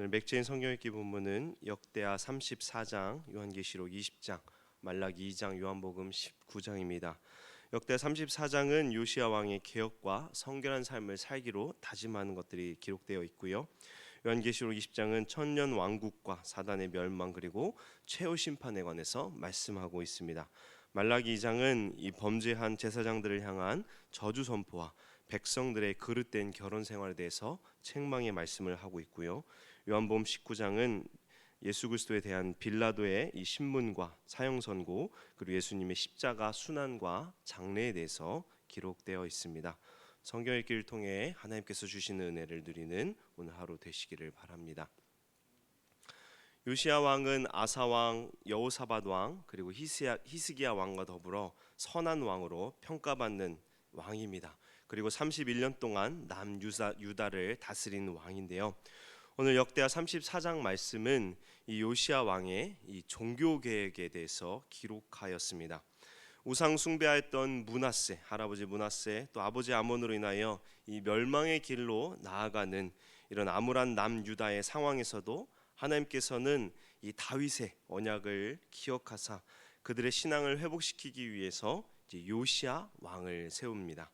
오늘 맥체인 성경읽기 본문은 역대하 34장, 요한계시록 20장, 말라기 2장, 요한복음 19장입니다. 역대하 34장은 요시야 왕의 개혁과 성결한 삶을 살기로 다짐하는 것들이 기록되어 있고요. 요한계시록 20장은 천년 왕국과 사단의 멸망 그리고 최후 심판에 관해서 말씀하고 있습니다. 말라기 2장은 이 범죄한 제사장들을 향한 저주 선포와 백성들의 그릇된 결혼 생활에 대해서 책망의 말씀을 하고 있고요. 요한복음 19장은 예수 그리스도에 대한 빌라도의 이 신문과 사형 선고 그리고 예수님의 십자가 순환과 장례에 대해서 기록되어 있습니다. 성경 읽기를 통해 하나님께서 주시는 은혜를 누리는 오늘 하루 되시기를 바랍니다. 요시야 왕은 아사 왕, 여호사밧 왕 그리고 히스기야 왕과 더불어 선한 왕으로 평가받는 왕입니다. 그리고 31년 동안 남유다를 다스린 왕인데요. 오늘 역대하 34장 말씀은 이 요시야 왕의 이 종교 계획에 대해서 기록하였습니다. 우상 숭배하였던 므낫세, 할아버지 므낫세, 또 아버지 아몬으로 인하여 이 멸망의 길로 나아가는 이런 암울한 남유다의 상황에서도 하나님께서는 이 다윗의 언약을 기억하사 그들의 신앙을 회복시키기 위해서 이제 요시야 왕을 세웁니다.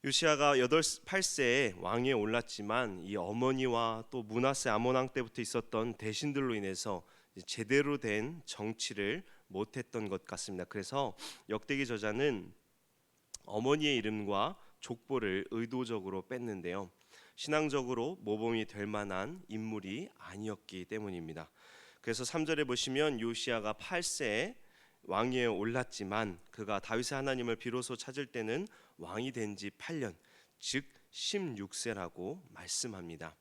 요시야가 8세에 왕위에 올랐지만 이 어머니와 또 므낫세 아몬 왕 때부터 있었던 대신들로 인해서 제대로 된 정치를 못했던 것 같습니다. 그래서 역대기 저자는 어머니의 이름과 족보를 의도적으로 뺐는데요. 신앙적으로 모범이 될 만한 인물이 아니었기 때문입니다. 그래서 3절에 보시면 요시야가 8세에 왕위에 올랐지만 그가 다윗의 하나님을 비로소 찾을 때는 왕이 된 지 8년, 즉 16세라고 말씀합니다.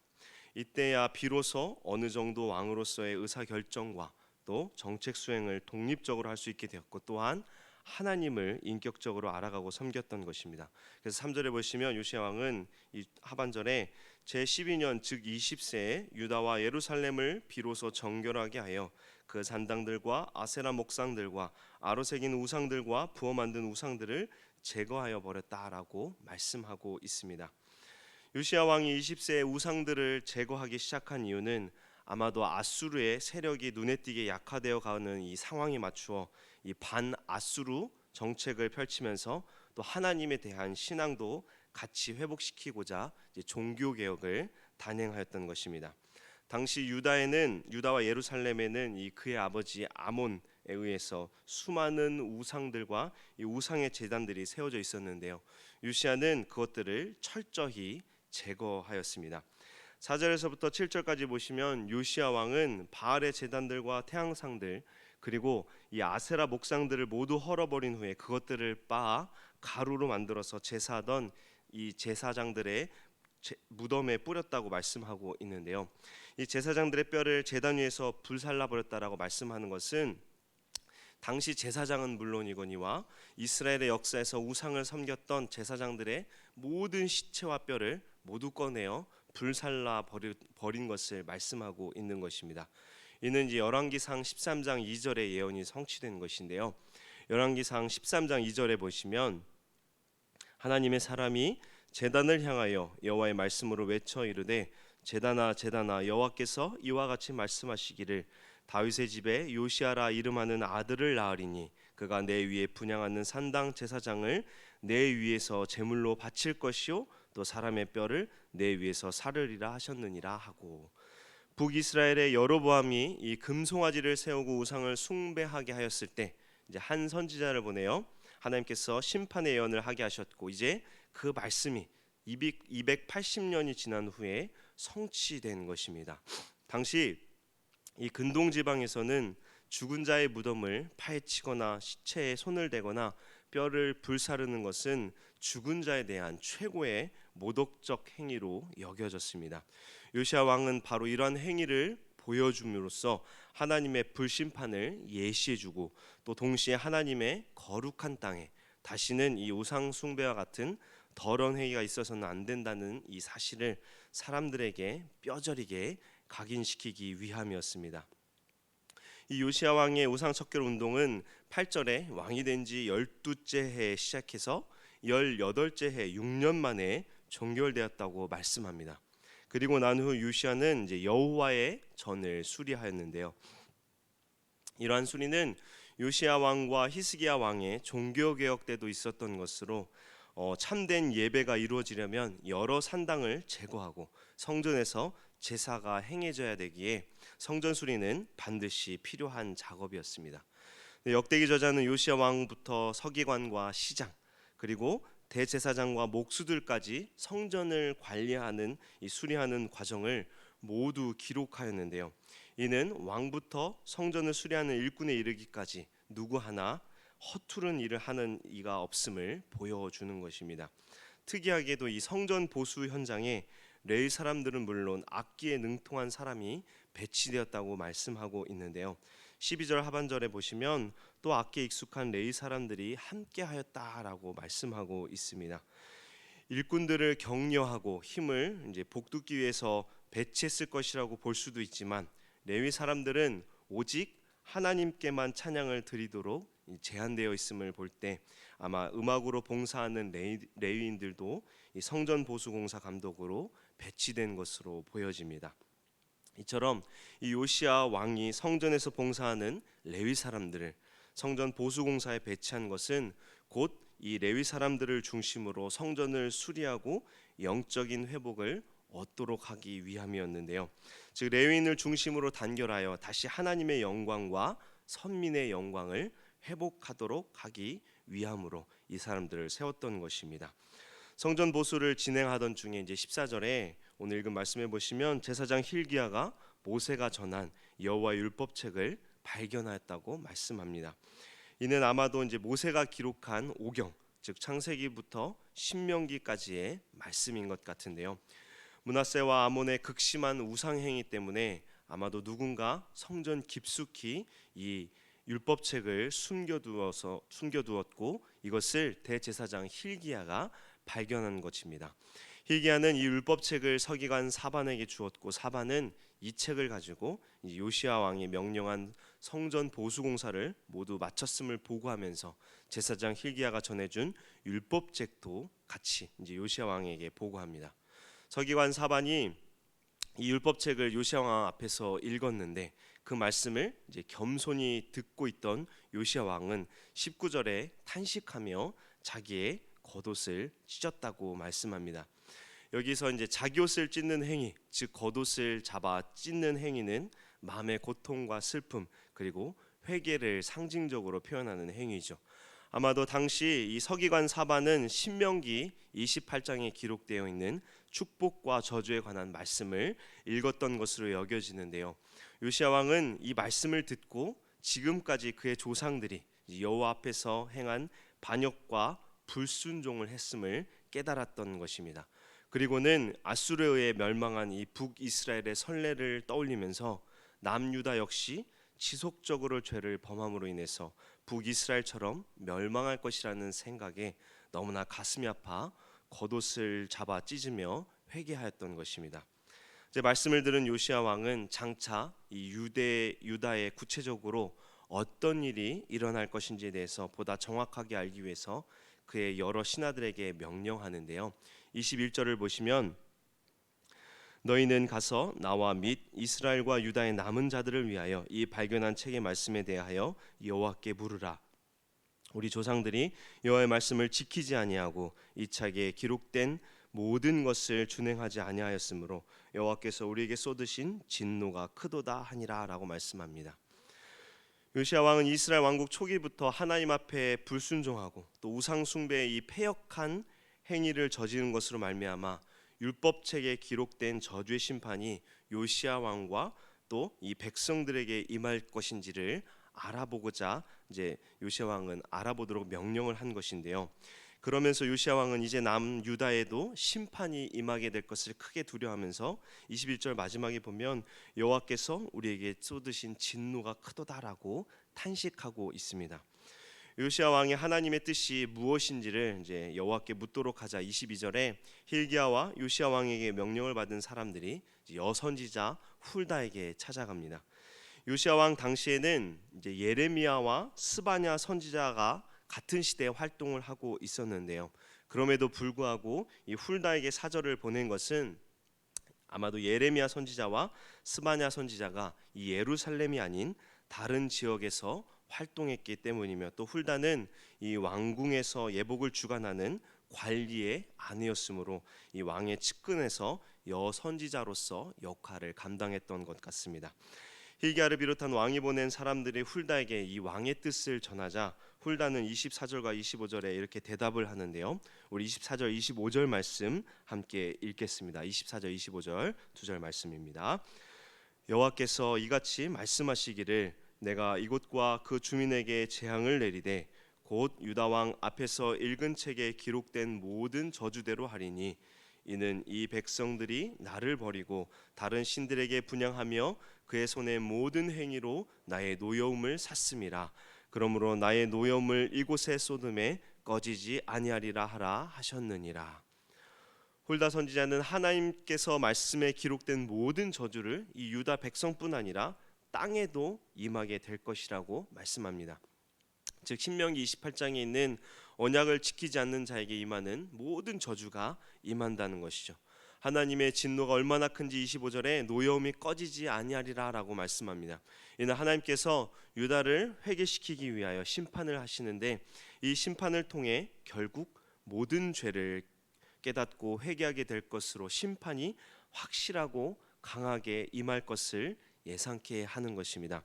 이때야 비로소 어느 정도 왕으로서의 의사결정과 또 정책 수행을 독립적으로 할 수 있게 되었고 또한 하나님을 인격적으로 알아가고 섬겼던 것입니다. 그래서 3절에 보시면 요시야 왕은 이 하반절에 제12년 즉 20세에 유다와 예루살렘을 비로소 정결하게 하여 그 산당들과 아세라 목상들과 아로 새긴 우상들과 부어 만든 우상들을 제거하여 버렸다라고 말씀하고 있습니다. 요시야 왕이 20세에 우상들을 제거하기 시작한 이유는 아마도 아수르의 세력이 눈에 띄게 약화되어 가는 이 상황에 맞추어 이 반아수르 정책을 펼치면서 또 하나님에 대한 신앙도 같이 회복시키고자 종교 개혁을 단행하였던 것입니다. 당시 유다와 예루살렘에는 이 그의 아버지 아몬에 의해서 수많은 우상들과 이 우상의 제단들이 세워져 있었는데요. 요시야는 그것들을 철저히 제거하였습니다. 4절에서부터 7절까지 보시면 요시야 왕은 바알의 제단들과 태양상들 그리고 이 아세라 목상들을 모두 헐어버린 후에 그것들을 빻아 가루로 만들어서 제사하던 이 제사장들의 무덤에 뿌렸다고 말씀하고 있는데요. 이 제사장들의 뼈를 제단 위에서 불살라 버렸다라고 말씀하는 것은 당시 제사장은 물론이거니와 이스라엘의 역사에서 우상을 섬겼던 제사장들의 모든 시체와 뼈를 모두 꺼내어 불살라 버린 것을 말씀하고 있는 것입니다. 이는 이제 열왕기상 13장 2절의 예언이 성취된 것인데요. 열왕기상 13장 2절에 보시면 하나님의 사람이 제단을 향하여 여호와의 말씀으로 외쳐 이르되 제단아 제단아 여호와께서 이와 같이 말씀하시기를 다윗의 집에 요시야라 이름하는 아들을 낳으리니 그가 내 위에 분향하는 산당 제사장을 내 위에서 제물로 바칠 것이요 또 사람의 뼈를 내 위에서 사르리라 하셨느니라 하고 북이스라엘의 여로보암이 이 금송아지를 세우고 우상을 숭배하게 하였을 때 이제 한 선지자를 보내어 하나님께서 심판의 예언을 하게 하셨고 이제 그 말씀이 280년이 지난 후에 성취된 것입니다. 당시 이 근동 지방에서는 죽은 자의 무덤을 파헤치거나 시체에 손을 대거나 뼈를 불사르는 것은 죽은 자에 대한 최고의 모독적 행위로 여겨졌습니다. 요시야 왕은 바로 이러한 행위를 보여줌으로써 하나님의 불심판을 예시해주고 또 동시에 하나님의 거룩한 땅에 다시는 이 우상 숭배와 같은 더러운 행위가 있어서는 안 된다는 이 사실을 사람들에게 뼈저리게 각인시키기 위함이었습니다. 이 요시야 왕의 우상 척결 운동은 8절에 왕이 된 지 12째 해에 시작해서 18째 해 6년 만에 종결되었다고 말씀합니다. 그리고 난 후 요시야는 이제 여호와의 전을 수리하였는데요. 이러한 수리는 요시야 왕과 히스기야 왕의 종교 개혁 때도 있었던 것으로 참된 예배가 이루어지려면 여러 산당을 제거하고 성전에서 제사가 행해져야 되기에 성전 수리는 반드시 필요한 작업이었습니다. 역대기 저자는 요시야 왕부터 서기관과 시장 그리고 대제사장과 목수들까지 성전을 관리하는 이 수리하는 과정을 모두 기록하였는데요. 이는 왕부터 성전을 수리하는 일꾼에 이르기까지 누구 하나 허투른 일을 하는 이가 없음을 보여주는 것입니다. 특이하게도 이 성전 보수 현장에 레위 사람들은 물론 악기에 능통한 사람이 배치되었다고 말씀하고 있는데요. 12절 하반절에 보시면 또 악기에 익숙한 레위 사람들이 함께하였다라고 말씀하고 있습니다. 일꾼들을 격려하고 힘을 이제 복돋기 위해서 배치했을 것이라고 볼 수도 있지만 레위 사람들은 오직 하나님께만 찬양을 드리도록 제한되어 있음을 볼 때 아마 음악으로 봉사하는 레위인들도 이 성전 보수 공사 감독으로 배치된 것으로 보여집니다. 이처럼 이 요시야 왕이 성전에서 봉사하는 레위 사람들을 성전 보수 공사에 배치한 것은 곧 이 레위 사람들을 중심으로 성전을 수리하고 영적인 회복을 얻도록 하기 위함이었는데요. 즉 레위인을 중심으로 단결하여 다시 하나님의 영광과 선민의 영광을 회복하도록 하기 위함으로 이 사람들을 세웠던 것입니다. 성전 보수를 진행하던 중에 이제 14절에 오늘 읽은 말씀해 보시면 제사장 힐기야가 모세가 전한 여호와 율법책을 발견하였다고 말씀합니다. 이는 아마도 이제 모세가 기록한 오경, 즉 창세기부터 신명기까지의 말씀인 것 같은데요. 므낫세와 아몬의 극심한 우상 행위 때문에 아마도 누군가 성전 깊숙이 이 율법책을 숨겨두었고 이것을 대제사장 힐기야가 발견한 것입니다. 힐기야는 이 율법책을 서기관 사반에게 주었고 사반은 이 책을 가지고 요시야 왕이 명령한 성전 보수 공사를 모두 마쳤음을 보고하면서 제사장 힐기야가 전해준 율법책도 같이 이제 요시야 왕에게 보고합니다. 서기관 사반이 이 율법책을 요시야 왕 앞에서 읽었는데 그 말씀을 이제 겸손히 듣고 있던 요시야 왕은 19절에 탄식하며 자기의 겉옷을 찢었다고 말씀합니다. 여기서 이제 자기 옷을 찢는 행위, 즉 겉옷을 잡아 찢는 행위는 마음의 고통과 슬픔 그리고 회개를 상징적으로 표현하는 행위죠. 아마도 당시 이 서기관 사반은 신명기 28장에 기록되어 있는 축복과 저주에 관한 말씀을 읽었던 것으로 여겨지는데요. 요시야 왕은 이 말씀을 듣고 지금까지 그의 조상들이 여호와 앞에서 행한 반역과 불순종을 했음을 깨달았던 것입니다. 그리고는 아수르에 의해 멸망한 이 북이스라엘의 선례를 떠올리면서 남유다 역시 지속적으로 죄를 범함으로 인해서 북이스라엘처럼 멸망할 것이라는 생각에 너무나 가슴이 아파 겉옷을 잡아 찢으며 회개하였던 것입니다. 이제 말씀을 들은 요시야 왕은 장차 이 유다에 구체적으로 어떤 일이 일어날 것인지에 대해서 보다 정확하게 알기 위해서 그의 여러 신하들에게 명령하는데요. 21절을 보시면 너희는 가서 나와 및 이스라엘과 유다의 남은 자들을 위하여 이 발견한 책의 말씀에 대하여 여호와께 물으라. 우리 조상들이 여호와의 말씀을 지키지 아니하고 이 책에 기록된 모든 것을 준행하지 아니하였으므로 여호와께서 우리에게 쏟으신 진노가 크도다 하니라라고 말씀합니다. 요시야 왕은 이스라엘 왕국 초기부터 하나님 앞에 불순종하고 또 우상 숭배의 이 패역한 행위를 저지른 것으로 말미암아 율법책에 기록된 저주의 심판이 요시야 왕과 또 이 백성들에게 임할 것인지를 알아보고자 이제 요시야 왕은 알아보도록 명령을 한 것인데요. 그러면서 요시야 왕은 이제 남유다에도 심판이 임하게 될 것을 크게 두려워하면서 21절 마지막에 보면 여호와께서 우리에게 쏟으신 진노가 크도다라고 탄식하고 있습니다. 요시야 왕이 하나님의 뜻이 무엇인지를 이제 여호와께 묻도록 하자 22절에 힐기야와 요시야 왕에게 명령을 받은 사람들이 여선지자 훌다에게 찾아갑니다. 요시야 왕 당시에는 이제 예레미야와 스바냐 선지자가 같은 시대에 활동을 하고 있었는데요. 그럼에도 불구하고 이 훌다에게 사절을 보낸 것은 아마도 예레미야 선지자와 스바냐 선지자가 이 예루살렘이 아닌 다른 지역에서 활동했기 때문이며, 또 훌다는 이 왕궁에서 예복을 주관하는 관리의 아내였으므로 이 왕의 측근에서 여선지자로서 역할을 감당했던 것 같습니다. hil기야를 비롯한 왕이 보낸 사람들이 훌다에게 이 왕의 뜻을 전하자 훌다는 24절과 25절에 이렇게 대답을 하는데요. 우리 24절 25절 말씀 함께 읽겠습니다. 24절 25절 두 절 말씀입니다. 여호와께서 이같이 말씀하시기를 내가 이곳과 그 주민에게 재앙을 내리되 곧 유다 왕 앞에서 읽은 책에 기록된 모든 저주대로 하리니 이는 이 백성들이 나를 버리고 다른 신들에게 분향하며 그의 손의 모든 행위로 나의 노여움을 샀음이라. 그러므로 나의 노여움을 이곳에 쏟음에 꺼지지 아니하리라 하라 하셨느니라. 훌다 선지자는 하나님께서 말씀에 기록된 모든 저주를 이 유다 백성뿐 아니라 땅에도 임하게 될 것이라고 말씀합니다. 즉 신명기 28장에 있는 언약을 지키지 않는 자에게 임하는 모든 저주가 임한다는 것이죠. 하나님의 진노가 얼마나 큰지 25절에 노여움이 꺼지지 아니하리라 라고 말씀합니다. 이는 하나님께서 유다를 회개시키기 위하여 심판을 하시는데 이 심판을 통해 결국 모든 죄를 깨닫고 회개하게 될 것으로 심판이 확실하고 강하게 임할 것을 예상케 하는 것입니다.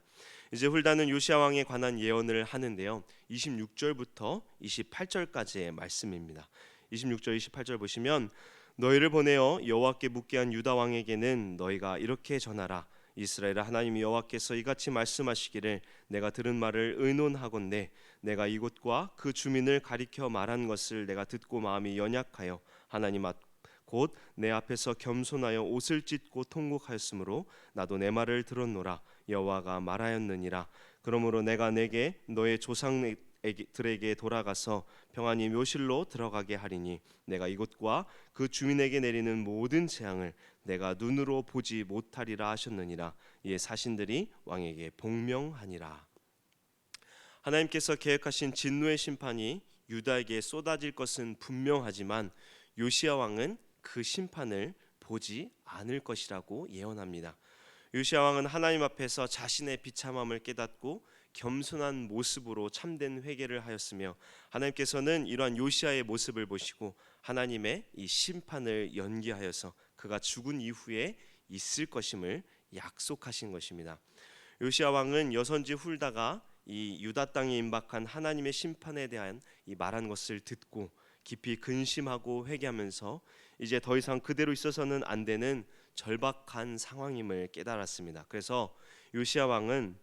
이제 훌다는 요시야 왕에 관한 예언을 하는데요. 26절부터 28절까지의 말씀입니다. 26절 28절 보시면 너희를 보내어 여호와께 묻게 한 유다 왕에게는 너희가 이렇게 전하라. 이스라엘 하나님 여호와께서 이같이 말씀하시기를 내가 들은 말을 의논하건대 내가 이곳과 그 주민을 가리켜 말한 것을 내가 듣고 마음이 연약하여 하나님 곧 내 앞에서 겸손하여 옷을 찢고 통곡하였으므로 나도 내 말을 들었노라. 여호와가 말하였느니라. 그러므로 내가 내게 너의 조상들에게 돌아가서 평안히 묘실로 들어가게 하리니 내가 이곳과 그 주민에게 내리는 모든 재앙을 내가 눈으로 보지 못하리라 하셨느니라. 이에 사신들이 왕에게 복명하니라. 하나님께서 계획하신 진노의 심판이 유다에게 쏟아질 것은 분명하지만 요시야 왕은 그 심판을 보지 않을 것이라고 예언합니다. 요시야 왕은 하나님 앞에서 자신의 비참함을 깨닫고 겸손한 모습으로 참된 회개를 하였으며 하나님께서는 이러한 요시야의 모습을 보시고 하나님의 이 심판을 연기하여서 그가 죽은 이후에 있을 것임을 약속하신 것입니다. 요시야 왕은 여선지 훌다가 이 유다 땅에 임박한 하나님의 심판에 대한 이 말한 것을 듣고 깊이 근심하고 회개하면서 이제 더 이상 그대로 있어서는 안 되는 절박한 상황임을 깨달았습니다. 그래서 요시야 왕은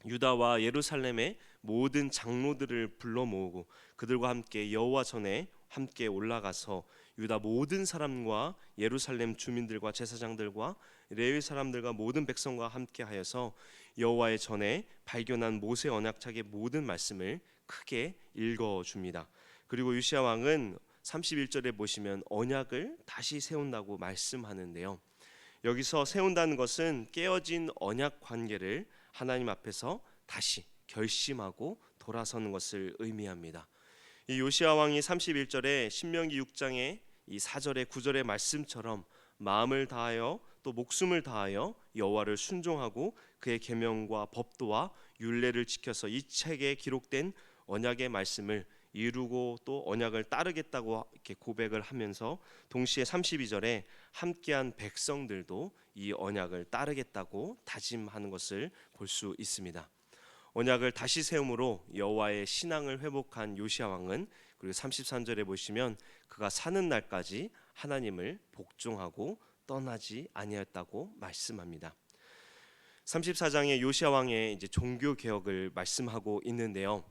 유다와 예루살렘의 모든 장로들을 불러 모으고 그들과 함께 여호와 전에 함께 올라가서 유다 모든 사람과 예루살렘 주민들과 제사장들과 레위 사람들과 모든 백성과 함께 하여서 여호와의 전에 발견한 모세 언약책의 모든 말씀을 크게 읽어줍니다. 그리고 요시야 왕은 31절에 보시면 언약을 다시 세운다고 말씀하는데요. 여기서 세운다는 것은 깨어진 언약 관계를 하나님 앞에서 다시 결심하고 돌아서는 것을 의미합니다. 이 요시야 왕이 31절에 신명기 6장의 이 4절의 9절의 말씀처럼 마음을 다하여 또 목숨을 다하여 여호와를 순종하고 그의 계명과 법도와 율례를 지켜서 이 책에 기록된 언약의 말씀을 이루고 또 언약을 따르겠다고 이렇게 고백을 하면서 동시에 32절에 함께한 백성들도 이 언약을 따르겠다고 다짐하는 것을 볼 수 있습니다. 언약을 다시 세움으로 여호와의 신앙을 회복한 요시야 왕은 그리고 33절에 보시면 그가 사는 날까지 하나님을 복종하고 떠나지 아니하였다고 말씀합니다. 34장의 요시야 왕의 이제 종교 개혁을 말씀하고 있는데요.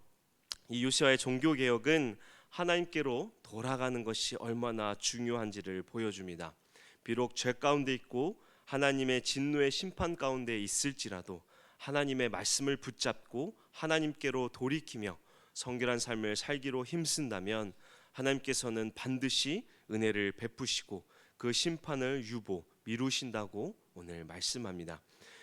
이 요시야의 종교 개혁은 하나님께로 돌아가는 것이 얼마나 중요한지를 보여줍니다. 비록 죄 가운데 있고 하나님의 진노의 심판 가운데 있을지라도 하나님의 말씀을 붙잡고 하나님께로 돌이키며 성결한 삶을 살기로 힘쓴다면 하나님께서는 반드시 은혜를 베푸시고 그 심판을 미루신다고 오늘 말씀합니다.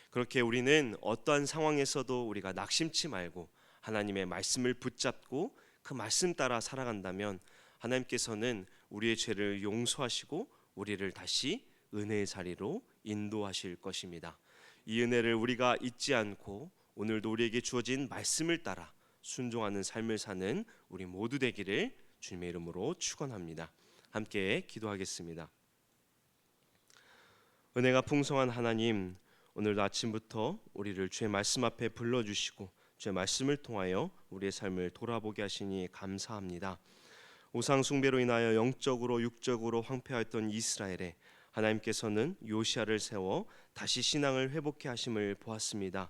그렇게 우리는 어떠한 상황에서도 우리가 낙심치 말고 하나님의 말씀을 붙잡고 그 말씀 따라 살아간다면 하나님께서는 우리의 죄를 용서하시고 우리를 다시 은혜의 자리로 인도하실 것입니다. 이 은혜를 우리가 잊지 않고 오늘도 우리에게 주어진 말씀을 따라 순종하는 삶을 사는 우리 모두 되기를 주님의 이름으로 축원합니다. 함께 기도하겠습니다. 은혜가 풍성한 하나님, 오늘도 아침부터 우리를 주의 말씀 앞에 불러주시고 주의 말씀을 통하여 우리의 삶을 돌아보게 하시니 감사합니다. 우상 숭배로 인하여 영적으로 육적으로 황폐하였던 이스라엘에 하나님께서는 요시야를 세워 다시 신앙을 회복해 하심을 보았습니다.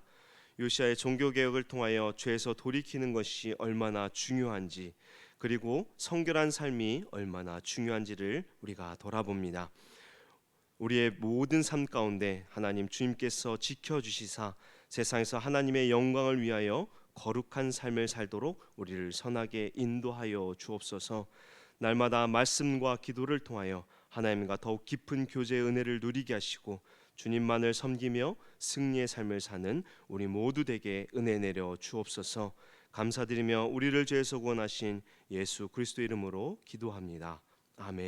요시야의 종교개혁을 통하여 죄에서 돌이키는 것이 얼마나 중요한지, 그리고 성결한 삶이 얼마나 중요한지를 우리가 돌아봅니다. 우리의 모든 삶 가운데 하나님 주님께서 지켜주시사 세상에서 하나님의 영광을 위하여 거룩한 삶을 살도록 우리를 선하게 인도하여 주옵소서. 날마다 말씀과 기도를 통하여 하나님과 더욱 깊은 교제의 은혜를 누리게 하시고 주님만을 섬기며 승리의 삶을 사는 우리 모두 되게 은혜 내려 주옵소서. 감사드리며 우리를 죄에서 구원하신 예수 그리스도 이름으로 기도합니다. 아멘.